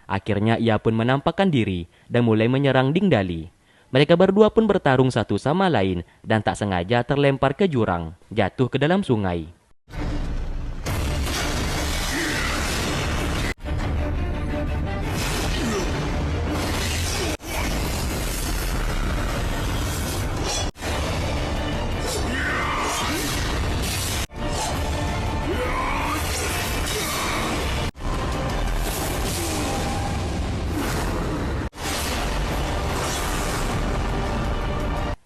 Akhirnya ia pun menampakkan diri dan mulai menyerang Ding Dali. Mereka berdua pun bertarung satu sama lain dan tak sengaja terlempar ke jurang, jatuh ke dalam sungai.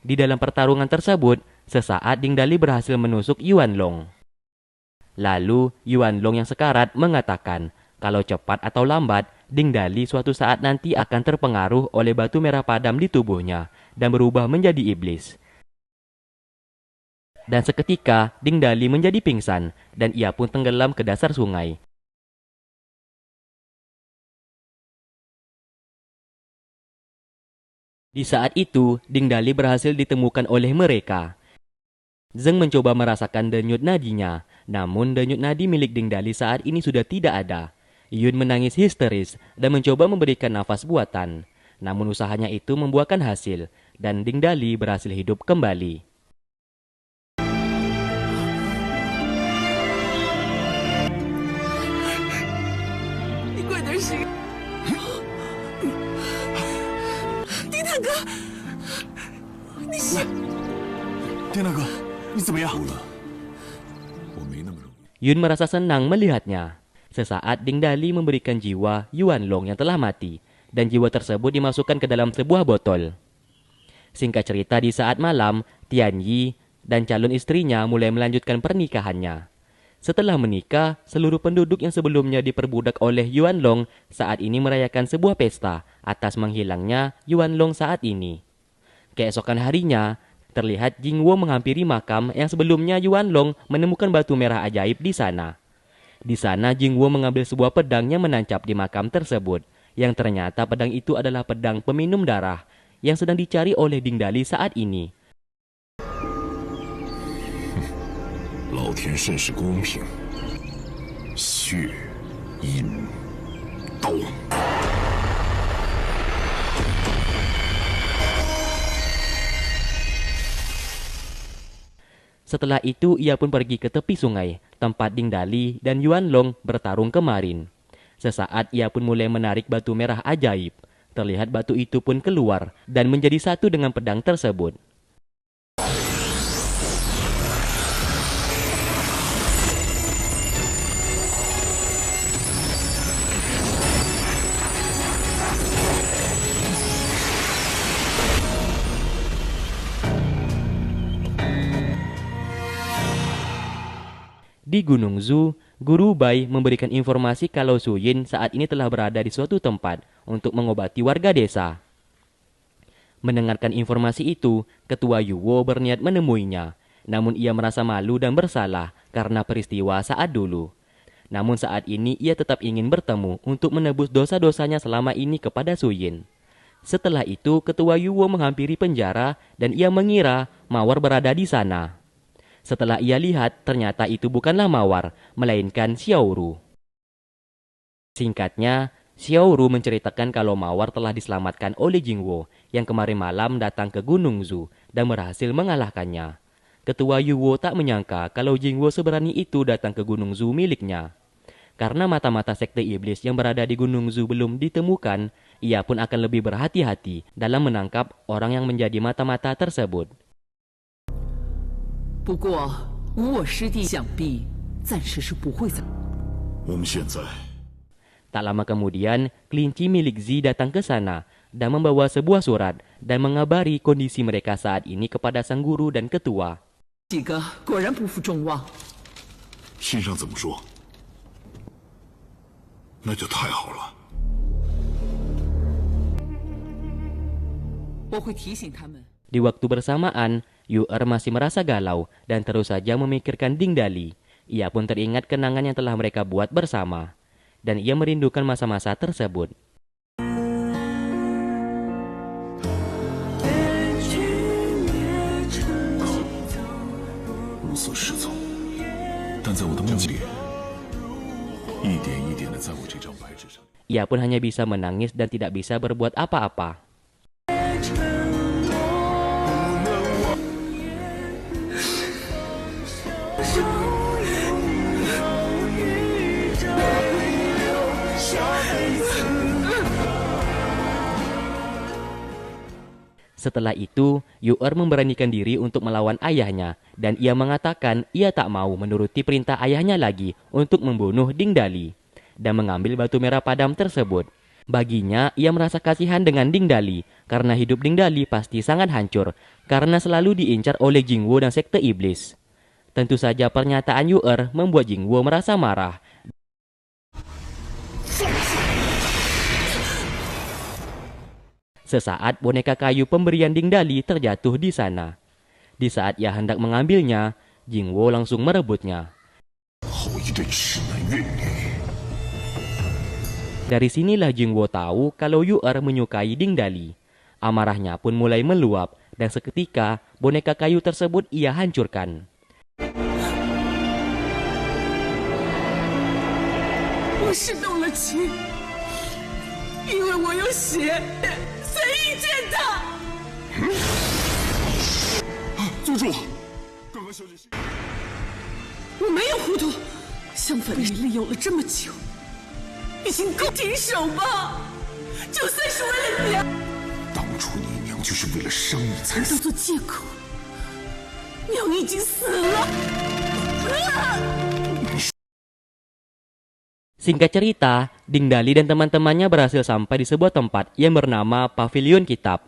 Di dalam pertarungan tersebut, sesaat Ding Dali berhasil menusuk Yuan Long. Lalu, Yuan Long yang sekarat mengatakan, kalau cepat atau lambat, Ding Dali suatu saat nanti akan terpengaruh oleh batu merah padam di tubuhnya dan berubah menjadi iblis. Dan seketika, Ding Dali menjadi pingsan dan ia pun tenggelam ke dasar sungai. Di saat itu, Ding Dali berhasil ditemukan oleh mereka. Zeng mencoba merasakan denyut nadinya, namun denyut nadi milik Ding Dali saat ini sudah tidak ada. Yun menangis histeris dan mencoba memberikan nafas buatan. Namun usahanya itu membuahkan hasil, dan Ding Dali berhasil hidup kembali. Yun merasa senang melihatnya. Sesaat Ding Dali memberikan jiwa Yuan Long yang telah mati, dan jiwa tersebut dimasukkan ke dalam sebuah botol. Singkat cerita, di saat malam, Tian Yi dan calon istrinya mulai melanjutkan pernikahannya. Setelah menikah, seluruh penduduk yang sebelumnya diperbudak oleh Yuan Long saat ini merayakan sebuah pesta atas menghilangnya Yuan Long saat ini. Keesokan harinya, terlihat Jingwo menghampiri makam yang sebelumnya Yuan Long menemukan batu merah ajaib di sana. Di sana Jingwo mengambil sebuah pedang yang menancap di makam tersebut, yang ternyata pedang itu adalah pedang peminum darah yang sedang dicari oleh Ding Dali saat ini. Setelah itu, ia pun pergi ke tepi sungai, tempat Ding Dali dan Yuan Long bertarung kemarin. Sesaat ia pun mulai menarik batu merah ajaib. Terlihat batu itu pun keluar dan menjadi satu dengan pedang tersebut. Di Gunung Zhu, Guru Bai memberikan informasi kalau Su Yin saat ini telah berada di suatu tempat untuk mengobati warga desa. Mendengarkan informasi itu, Ketua Yuwo berniat menemuinya. Namun ia merasa malu dan bersalah karena peristiwa saat dulu. Namun saat ini ia tetap ingin bertemu untuk menebus dosa-dosanya selama ini kepada Su Yin. Setelah itu, Ketua Yuwo menghampiri penjara dan ia mengira Mawar berada di sana. Setelah ia lihat, ternyata itu bukanlah Mawar, melainkan Xiaoru. Singkatnya, Xiaoru menceritakan kalau Mawar telah diselamatkan oleh Jingwo yang kemarin malam datang ke Gunung Zhu dan berhasil mengalahkannya. Ketua Yuwo tak menyangka kalau Jingwo seberani itu datang ke Gunung Zhu miliknya. Karena mata-mata sekte iblis yang berada di Gunung Zhu belum ditemukan, ia pun akan lebih berhati-hati dalam menangkap orang yang menjadi mata-mata tersebut. Tak lama kemudian, kelinci milik Zi datang ke sana dan membawa sebuah surat dan mengabari kondisi mereka saat ini kepada sang guru dan ketua. Di waktu bersamaan, Yu-er masih merasa galau dan terus saja memikirkan Ding Dali. Ia pun teringat kenangan yang telah mereka buat bersama. Dan ia merindukan masa-masa tersebut. ia pun hanya bisa menangis dan tidak bisa berbuat apa-apa. Setelah itu, Yu-er memberanikan diri untuk melawan ayahnya dan ia mengatakan ia tak mau menuruti perintah ayahnya lagi untuk membunuh Ding Dali dan mengambil batu merah padam tersebut. Baginya, ia merasa kasihan dengan Ding Dali karena hidup Ding Dali pasti sangat hancur karena selalu diincar oleh Jingwo dan sekte iblis. Tentu saja pernyataan Yu-er membuat Jingwo merasa marah. Sesaat boneka kayu pemberian Ding Dali terjatuh di sana. Di saat ia hendak mengambilnya, Jingwo langsung merebutnya. Dari sinilah Jingwo tahu kalau Yu-er menyukai Ding Dali. Amarahnya pun mulai meluap dan seketika boneka kayu tersebut ia hancurkan. Singkat cerita, Ding Dali dan teman-temannya berhasil sampai di sebuah tempat yang bernama Pavilion Kitab.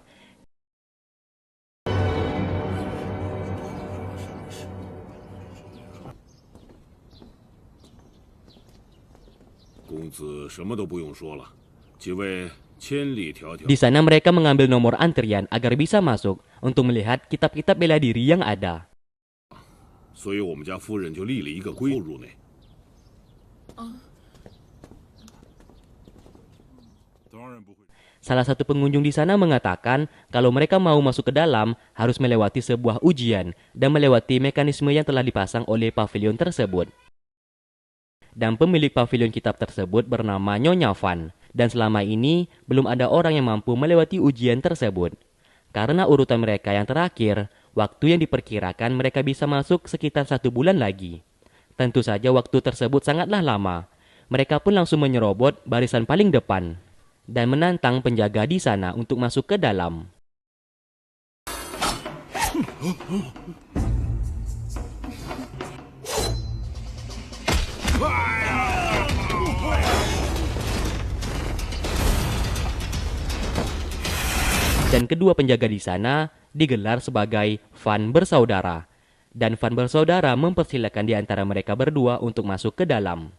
Di sana mereka mengambil nomor antrian agar bisa masuk untuk melihat kitab-kitab bela diri yang ada. Salah satu pengunjung di sana mengatakan kalau mereka mau masuk ke dalam harus melewati sebuah ujian dan melewati mekanisme yang telah dipasang oleh pavilion tersebut. Dan pemilik pavilion kitab tersebut bernama Nyonya Fan. Dan selama ini belum ada orang yang mampu melewati ujian tersebut. Karena urutan mereka yang terakhir, waktu yang diperkirakan mereka bisa masuk sekitar 1 bulan lagi. Tentu saja waktu tersebut sangatlah lama. Mereka pun langsung menyerobot barisan paling depan dan menantang penjaga di sana untuk masuk ke dalam. Dan kedua penjaga di sana digelar sebagai Fan bersaudara. Dan Fan bersaudara mempersilakan di antara mereka berdua untuk masuk ke dalam.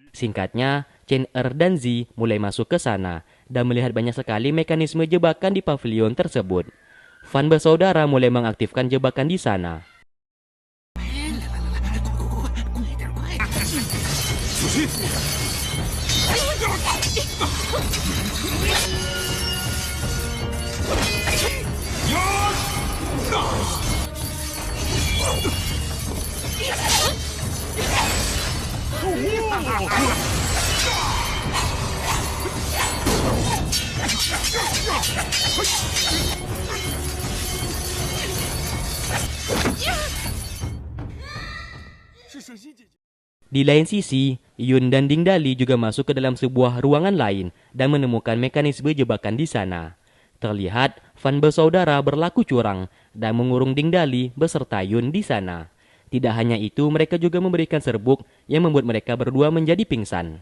Singkatnya, Chen Er dan Zi mulai masuk ke sana dan melihat banyak sekali mekanisme jebakan di pavilion tersebut. Fan bersaudara mulai mengaktifkan jebakan di sana. Di lain sisi, Yun dan Ding Dali juga masuk ke dalam sebuah ruangan lain dan menemukan mekanisme jebakan di sana. Terlihat Fan bersaudara berlaku curang dan mengurung Ding Dali beserta Yun di sana. Tidak hanya itu, mereka juga memberikan serbuk yang membuat mereka berdua menjadi pingsan.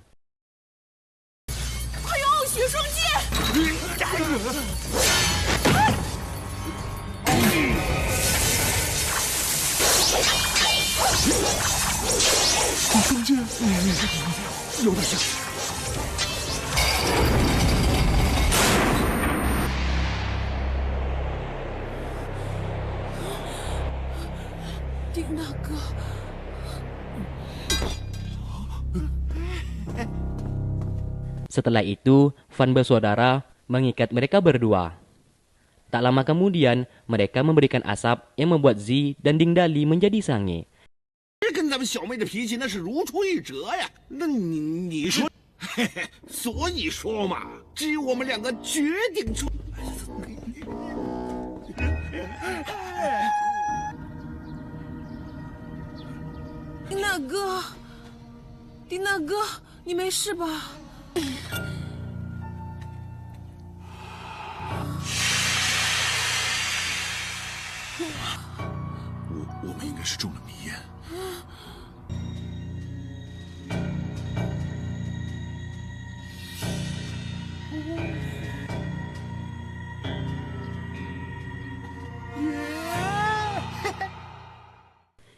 Setelah itu, Fan bersaudara mengikat mereka berdua. Tak lama kemudian, mereka memberikan asap yang membuat Zi dan Ding Dali menjadi sange. 们小妹的脾气那是如出一辙呀。那你说，嘿嘿，所以说嘛，只有我们两个决定出。丁大哥，丁大哥，你没事吧？我们应该是中了迷烟。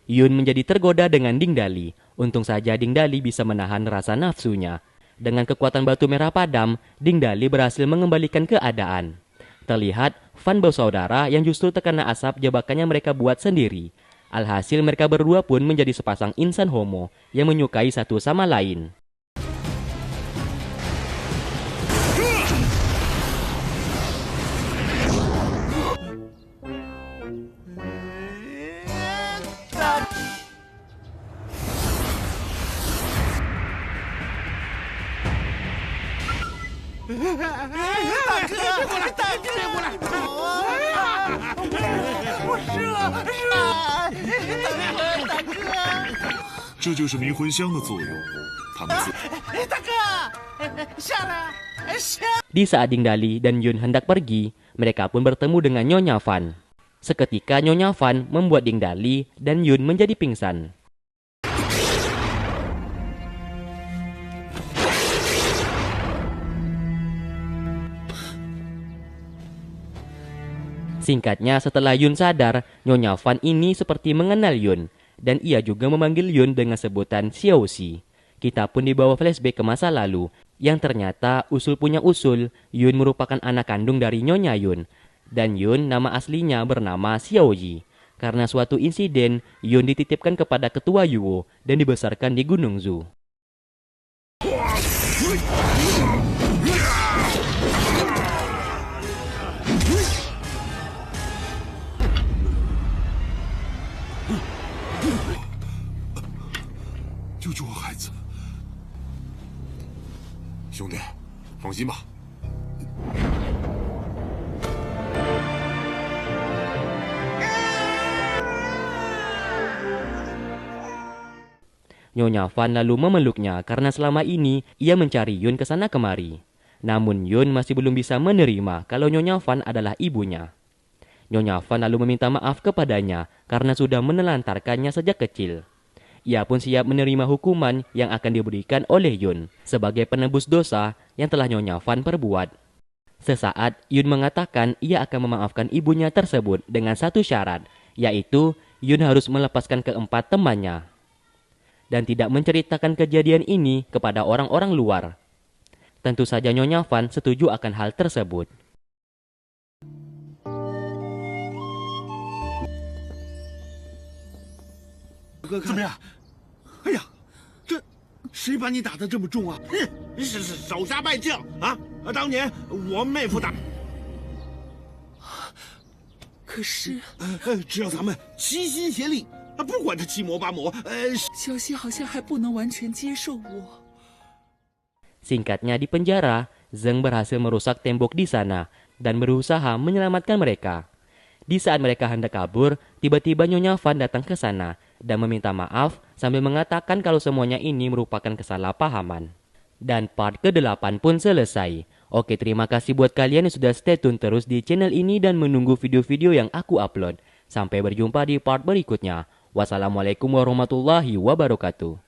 Yun menjadi tergoda dengan Ding Dali. Untung saja Ding Dali bisa menahan rasa nafsunya. Dengan kekuatan batu merah padam, Ding Dali berhasil mengembalikan keadaan. Terlihat Fan bersaudara yang justru terkena asap jebakannya mereka buat sendiri. Alhasil mereka berdua pun menjadi sepasang insan homo yang menyukai satu sama lain.这就是迷魂香的作用。他们大哥，下来，下。 Di saat Ding Dali dan Yun hendak pergi, mereka pun bertemu dengan Nyonya Fan. Seketika Nyonya Fan membuat Ding Dali dan Yun menjadi pingsan. Singkatnya, setelah Yun sadar, Nyonya Fan ini seperti mengenal Yun, dan ia juga memanggil Yun dengan sebutan Xiaoxi. Kita pun dibawa flashback ke masa lalu, yang ternyata usul punya usul, Yun merupakan anak kandung dari Nyonya Yun, dan Yun nama aslinya bernama Xiaoji. Karena suatu insiden, Yun dititipkan kepada ketua Yuo dan dibesarkan di Gunung Zhu.救救我孩子！兄弟，放心吧。Nyonya Fan lalu memeluknya karena selama ini ia mencari Yun ke sana kemari. Namun Yun masih belum bisa menerima kalau Nyonya Fan adalah ibunya. Nyonya Fan lalu meminta maaf kepadanya karena sudah menelantarkannya sejak kecil. Ia pun siap menerima hukuman yang akan diberikan oleh Yun sebagai penebus dosa yang telah Nyonya Fan perbuat. Sesaat, Yun mengatakan ia akan memaafkan ibunya tersebut dengan satu syarat, yaitu Yun harus melepaskan keempat temannya dan tidak menceritakan kejadian ini kepada orang-orang luar. Tentu saja Nyonya Fan setuju akan hal tersebut. 怎么样？哎呀，这谁把你打得这么重啊？哼，是手下败将啊！当年我妹夫打。可是，只要咱们齐心协力，不管他七魔八魔，小希好像还不能完全接受我。 Singkatnya, di penjara, Zheng berhasil merusak tembok di sana dan berusaha menyelamatkan mereka. Di saat mereka hendak kabur, tiba-tiba Nyonya Fan datang ke sana dan meminta maaf sambil mengatakan kalau semuanya ini merupakan kesalahpahaman. Dan part ke-8 pun selesai. Oke, terima kasih buat kalian yang sudah stay tune terus di channel ini dan menunggu video-video yang aku upload. Sampai berjumpa di part berikutnya. Wassalamualaikum warahmatullahi wabarakatuh.